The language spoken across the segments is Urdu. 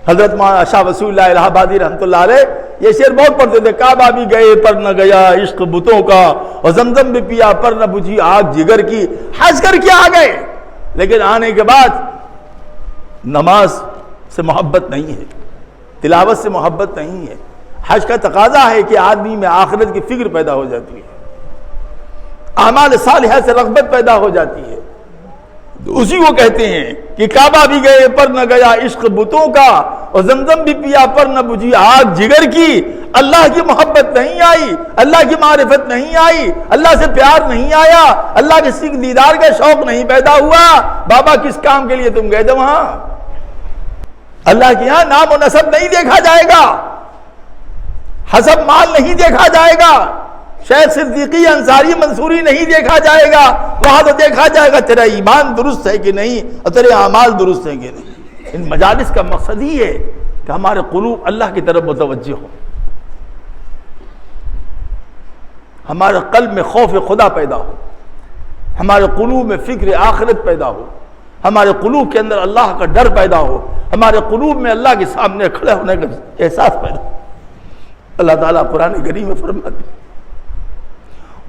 حضرت مولانا شاہ وصول اللہ الہ آبادی رحمۃ اللہ علیہ یہ شعر بہت پڑھتے تھے، کعبہ بھی گئے پر نہ گیا عشق بتوں کا، اور زمزم بھی پیا پر نہ بجھی آگ جگر کی۔ حج کر کے آ گئے، لیکن آنے کے بعد نماز سے محبت نہیں ہے، تلاوت سے محبت نہیں ہے۔ حج کا تقاضا ہے کہ آدمی میں آخرت کی فکر پیدا ہو جاتی ہے، اعمال صالحہ سے رغبت پیدا ہو جاتی ہے۔ اسی کو کہتے ہیں کہ کعبہ بھی گئے پر نہ گیا عشق بتوں کا، اور زمزم بھی پیا پر نہ بجھی آگ جگر کی۔ اللہ کی محبت نہیں آئی، اللہ کی معرفت نہیں آئی، اللہ سے پیار نہیں آیا، اللہ کے سکھ دیدار کا شوق نہیں پیدا ہوا، بابا کس کام کے لیے تم گئے تھے وہاں؟ اللہ کے یہاں نام و نسب نہیں دیکھا جائے گا، حسب مال نہیں دیکھا جائے گا، شیخ صدیقی انصاری منصوری نہیں دیکھا جائے گا، وہاں تو دیکھا جائے گا تیرا ایمان درست ہے کہ نہیں اور تیرے اعمال درست ہیں کہ نہیں۔ ان مجالس کا مقصد ہی ہے کہ ہمارے قلوب اللہ کی طرف متوجہ ہو، ہمارے قلب میں خوف خدا پیدا ہو، ہمارے قلوب میں فکر آخرت پیدا ہو، ہمارے قلوب کے اندر اللہ کا ڈر پیدا ہو، ہمارے قلوب میں اللہ کے سامنے کھڑے ہونے کا احساس پیدا ہو۔ اللہ تعالیٰ قرآن کریم میں فرماتے ہیں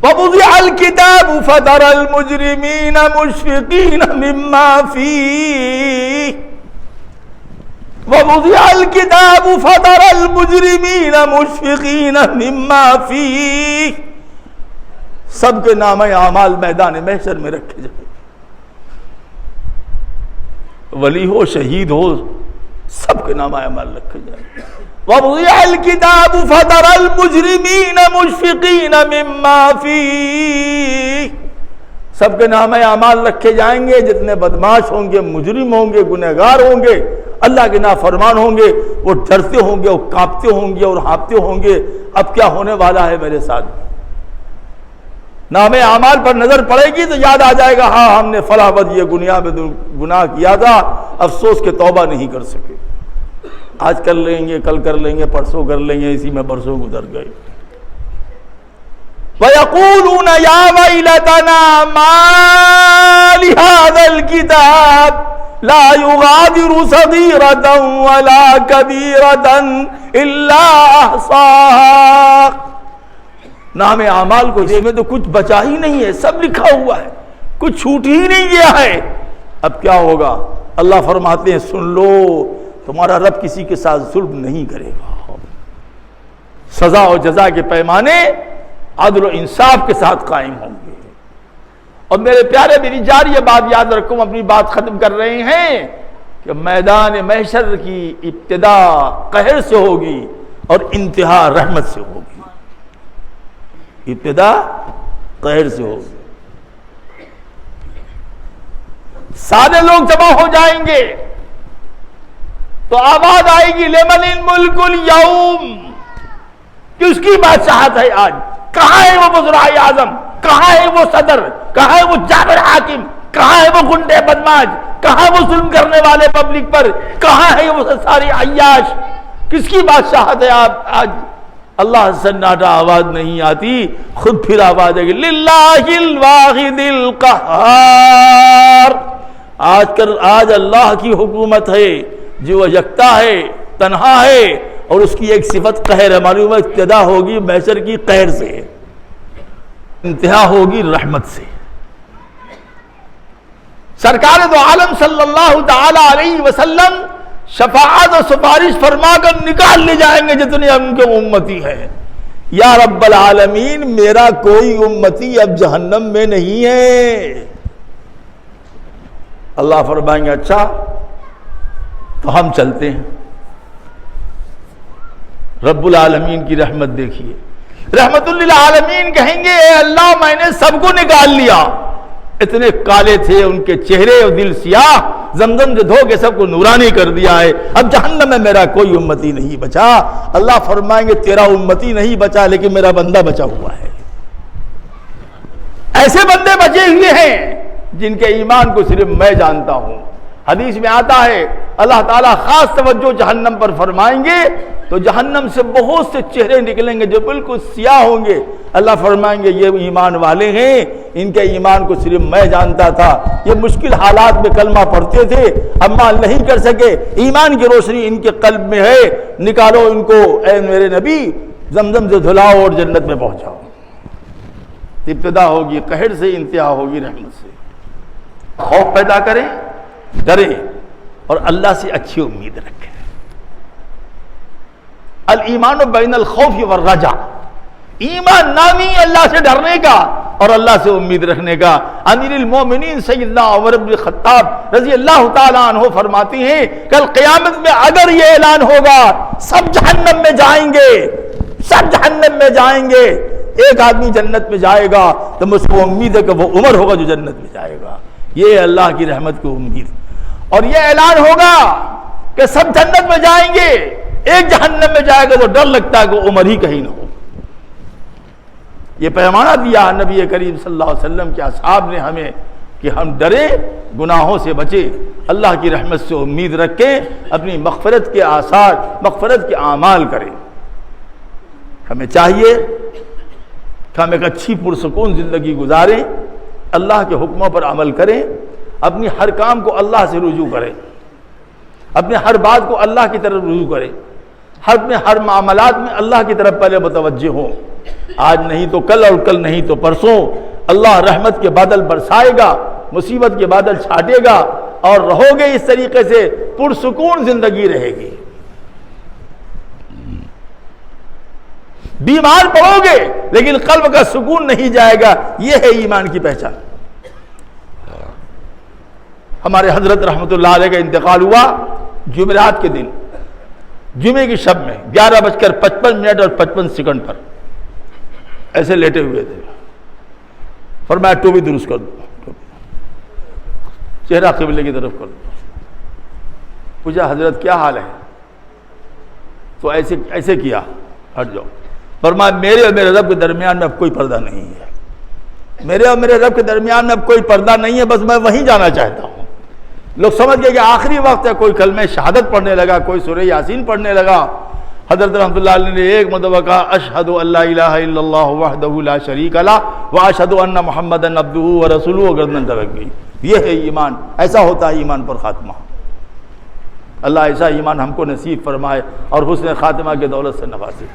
وَوُضِعَ الْكِتَابُ فَتَرَى الْمُجْرِمِينَ مُشْفِقِينَ مِمَّا فِيهِ وَوُضِعَ الْكِتَابُ فَتَرَى الْمُجْرِمِينَ مُشْفِقِينَ مِمَّا فِيهِ سب کے نام اعمال میدان محشر میں رکھے جائیں، ولی ہو شہید ہو سب کے نام اعمال رکھے جائیں۔ وَوُضِعَ الْكِتَابُ فَتَرَى الْمُجْرِمِينَ مُشْفِقِينَ مِمَّا فِيهِ سب کے نام اعمال رکھے جائیں گے، جتنے بدماش ہوں گے، مجرم ہوں گے، گنہگار ہوں گے، اللہ کے نافرمان ہوں گے، وہ ڈرتے ہوں گے، وہ کانپتے ہوں گے اور ہانپتے ہوں گے اب کیا ہونے والا ہے میرے ساتھ۔ نام اعمال پر نظر پڑے گی تو یاد آ جائے گا ہاں ہم نے فلاں وقت یہ دنیا میں گناہ کیا تھا، افسوس کہ توبہ نہیں کر سکے، آج کر لیں گے، کل کر لیں گے، پرسوں کر لیں گے، اسی میں برسوں گزر گئے۔ وَيَقُولُونَ يَا وَيْلَتَنَا مَا لِهَذَا الْكِتَابِ لَا يُغَادِرُ صَغِيرَةً وَلَا كَبِيرَةً إِلَّا أَحْصَاهَا نام اعمال کو دیکھ میں تو کچھ بچا ہی نہیں ہے، سب لکھا ہوا ہے، کچھ چھوٹ ہی نہیں گیا ہے۔ اب کیا ہوگا؟ اللہ فرماتے ہیں سن لو، تمہارا رب کسی کے ساتھ ظلم نہیں کرے گا، سزا و جزا کے پیمانے عدل و انصاف کے ساتھ قائم ہوں گے۔ اور میرے پیارے میری جان یہ بات یاد رکھو، اپنی بات ختم کر رہے ہیں کہ میدان محشر کی ابتدا قہر سے ہوگی اور انتہا رحمت سے ہوگی۔ ابتدا قہر سے ہوگی، سارے لوگ جمع ہو جائیں گے تو آواز آئے گی لمن الملک اليوم، کس کی بادشاہت ہے آج؟ کہاں ہے وہ وزراء اعظم؟ کہاں ہے وہ صدر؟ کہاں ہے وہ جابر حاکم؟ کہاں ہے وہ گنڈے بدماش؟ کہاں ہے وہ ظلم کرنے والے پبلک پر؟ کہاں ہے وہ ساری عیاش؟ کس کی بادشاہت ہے آج؟ اللہ سے سناٹا، آواز نہیں آتی، خود پھر آواز آئے گی للہ الواحد القہار، آج اللہ کی حکومت ہے جو وہ یکتا ہے، تنہا ہے، اور اس کی ایک صفت قہر ہے۔ معلوم ہے ابتدا ہوگی محشر کی قہر سے، انتہا ہوگی رحمت سے۔ سرکار دو عالم صلی اللہ تعالی علیہ وسلم شفاعت و سفارش فرما کر نکال لے جائیں گے جتنے ان کے امتی ہیں۔ یا رب العالمین میرا کوئی امتی اب جہنم میں نہیں ہے۔ اللہ فرمائیں گے اچھا تو ہم چلتے ہیں۔ رب العالمین کی رحمت دیکھیے، رحمت للعالمین کہیں گے اے اللہ میں نے سب کو نکال لیا، اتنے کالے تھے ان کے چہرے اور دل سیاہ، زمزم سے دھو کے سب کو نورانی کر دیا ہے، اب جہنم میں میرا کوئی امتی نہیں بچا۔ اللہ فرمائیں گے تیرا امتی نہیں بچا لیکن میرا بندہ بچا ہوا ہے۔ ایسے بندے بچے ہوئے ہیں جن کے ایمان کو صرف میں جانتا ہوں۔ حدیث میں آتا ہے اللہ تعالیٰ خاص توجہ جہنم پر فرمائیں گے تو جہنم سے بہت سے چہرے نکلیں گے جو بالکل سیاہ ہوں گے. اللہ فرمائیں گے یہ ایمان والے ہیں، ان کے ایمان کو صرف میں جانتا تھا، یہ مشکل حالات میں کلمہ پڑھتے تھے، عمل نہیں کر سکے، ایمان کی روشنی ان کے قلب میں ہے، نکالو ان کو اے میرے نبی زمزم سے دھلاؤ اور جنت میں پہنچاؤ. ابتدا ہوگی قہر سے، انتہا ہوگی رحمت سے. خوف پیدا کریں، ڈریں اور اللہ سے اچھی امید رکھیں. الایمان بین الخوف والرجا، ایمان نامی اللہ سے ڈرنے کا اور اللہ سے امید رکھنے کا. امیر المومنین سیدنا عمر بن الخطاب رضی اللہ تعالیٰ عنہ فرماتی ہیں کل قیامت میں اگر یہ اعلان ہوگا سب جہنم میں جائیں گے، سب جہنم میں جائیں گے، ایک آدمی جنت میں جائے گا تو مجھ کو امید ہے کہ وہ عمر ہوگا جو جنت میں جائے گا. یہ اللہ کی رحمت کو امید. اور یہ اعلان ہوگا کہ سب جنت میں جائیں گے، ایک جہنم میں جائے گا تو ڈر لگتا ہے کہ عمر ہی کہیں نہ ہو. یہ پیمانہ دیا نبی کریم صلی اللہ علیہ وسلم کے اصحاب نے ہمیں کہ ہم ڈریں، گناہوں سے بچیں، اللہ کی رحمت سے امید رکھیں، اپنی مغفرت کے آثار، مغفرت کے اعمال کریں. ہمیں چاہیے کہ ہم ایک اچھی پرسکون زندگی گزاریں، اللہ کے حکموں پر عمل کریں، اپنی ہر کام کو اللہ سے رجوع کریں، اپنے ہر بات کو اللہ کی طرف رجوع کریں، ہر معاملات میں اللہ کی طرف پہلے متوجہ ہوں. آج نہیں تو کل اور کل نہیں تو پرسوں اللہ رحمت کے بادل برسائے گا، مصیبت کے بادل چھاٹے گا اور رہو گے اس طریقے سے پرسکون زندگی رہے گی. بیمار پڑو گے لیکن قلب کا سکون نہیں جائے گا. یہ ہے ایمان کی پہچان. ہمارے حضرت رحمت اللہ علیہ کا انتقال ہوا جمعرات کے دن، جمعے کی شب میں 11:55 اور 55 پر ایسے لیٹے ہوئے تھے. فرمایا ٹوپی درست کر دو، چہرہ قبلے کی طرف کر دو. پوچھا حضرت کیا حال ہے؟ تو ایسے کیا، ہٹ جاؤ. فرمایا میرے اور میرے رب کے درمیان میں اب کوئی پردہ نہیں ہے، میرے اور میرے رب کے درمیان میں اب کوئی پردہ نہیں ہے، بس میں وہیں جانا چاہتا ہوں. لوگ سمجھ گئے کہ آخری وقت ہے، کوئی کلمہ شہادت پڑھنے لگا، کوئی سورہ یاسین پڑھنے لگا. حضرت رحمت اللہ علیہ نے ایک مرتبہ کہا اشہد ان لا الہ الا اللہ وحدہ لا شریک لہ واشہد ان محمدا عبدہ ورسولہ، گردن دبک گئی. یہ ہے ایمان. ایسا ہوتا ہے ایمان پر خاتمہ. اللہ ایسا ایمان ہم کو نصیب فرمائے اور حسن خاتمہ کے دولت سے نوازے.